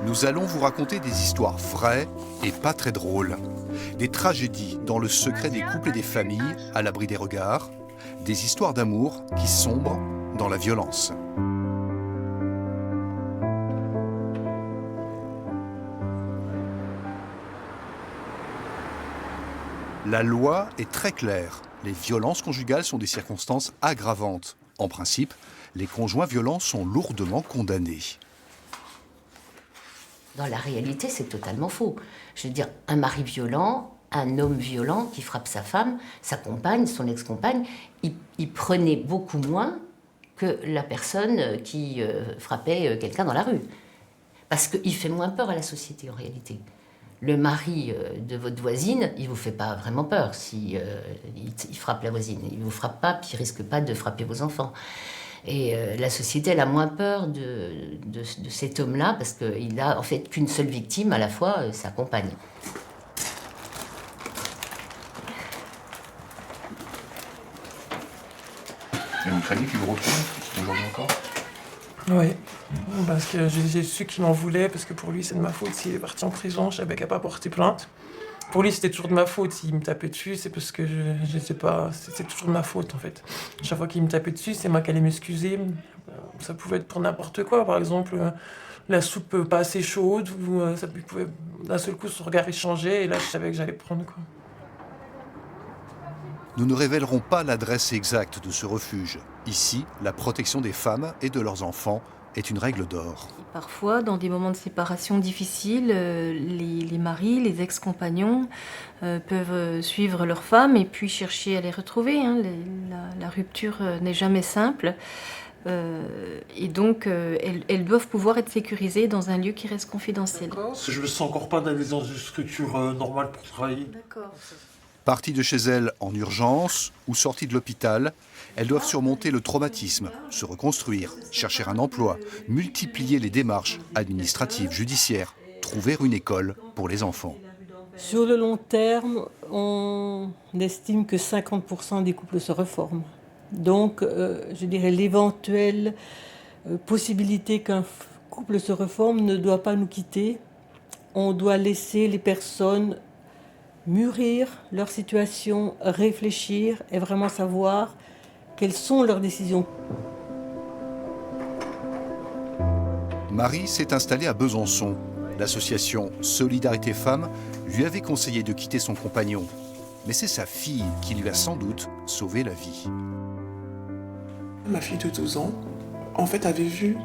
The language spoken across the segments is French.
Nous allons vous raconter des histoires vraies et pas très drôles. Des tragédies dans le secret des couples et des familles, à l'abri des regards. Des histoires d'amour qui sombrent dans la violence. La loi est très claire. Les violences conjugales sont des circonstances aggravantes. En principe, les conjoints violents sont lourdement condamnés. Dans la réalité, c'est totalement faux. Je veux dire, un mari violent, un homme violent qui frappe sa femme, sa compagne, son ex-compagne, il prenait beaucoup moins que la personne qui frappait quelqu'un dans la rue. Parce qu'il fait moins peur à la société, en réalité. Le mari de votre voisine, il ne vous fait pas vraiment peur si il frappe la voisine. Il ne vous frappe pas, puis il risque pas de frapper vos enfants. Et la société, elle a moins peur de cet homme-là, parce qu'il n'a en fait qu'une seule victime, à la fois sa compagne. Et vous craignez qu'il vous retrouve aujourd'hui encore? Oui, parce que j'ai su qu'il m'en voulait, parce que pour lui, c'est de ma faute s'il est parti en prison, je savais qu'à pas porter plainte. Pour lui, c'était toujours de ma faute. S'il me tapait dessus, c'est parce que je sais pas, c'est toujours de ma faute en fait. Chaque fois qu'il me tapait dessus, c'est moi qui allais m'excuser. Ça pouvait être pour n'importe quoi, par exemple, la soupe pas assez chaude, ou ça pouvait d'un seul coup son regard échanger, et là je savais que j'allais prendre quoi. Nous ne révélerons pas l'adresse exacte de ce refuge. Ici, la protection des femmes et de leurs enfants est une règle d'or. Parfois, dans des moments de séparation difficiles, les maris, les ex-compagnons peuvent suivre leurs femmes et puis chercher à les retrouver. La rupture n'est jamais simple. Et donc, elles doivent pouvoir être sécurisées dans un lieu qui reste confidentiel. Je me sens encore pas d'aller dans une structure normale pour travailler. D'accord. Parties de chez elles en urgence ou sorties de l'hôpital, elles doivent surmonter le traumatisme, se reconstruire, chercher un emploi, multiplier les démarches administratives, judiciaires, trouver une école pour les enfants. Sur le long terme, on estime que 50% des couples se reforment. Donc, je dirais l'éventuelle possibilité qu'un couple se reforme ne doit pas nous quitter. On doit laisser les personnes mûrir leur situation, réfléchir et vraiment savoir quelles sont leurs décisions. Marie s'est installée à Besançon. L'association Solidarité Femmes lui avait conseillé de quitter son compagnon. Mais c'est sa fille qui lui a sans doute sauvé la vie. Ma fille de 12 ans, en fait, avait vu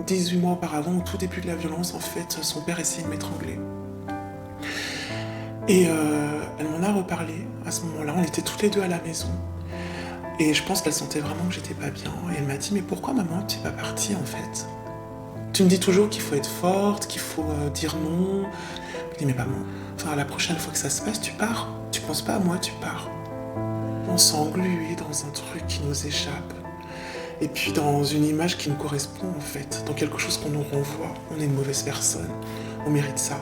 18 mois auparavant, au tout début de la violence, en fait, son père essayer de m'étrangler. Et elle m'en a reparlé à ce moment-là, on était toutes les deux à la maison. Et je pense qu'elle sentait vraiment que j'étais pas bien. Et elle m'a dit, mais pourquoi maman, tu n'es pas partie en fait? Tu me dis toujours qu'il faut être forte, qu'il faut dire non. Je dis, mais maman, enfin, la prochaine fois que ça se passe, tu pars. Tu penses pas à moi, tu pars. On s'est englué dans un truc qui nous échappe. Et puis dans une image qui nous correspond en fait, dans quelque chose qu'on nous renvoie. On est une mauvaise personne, on mérite ça.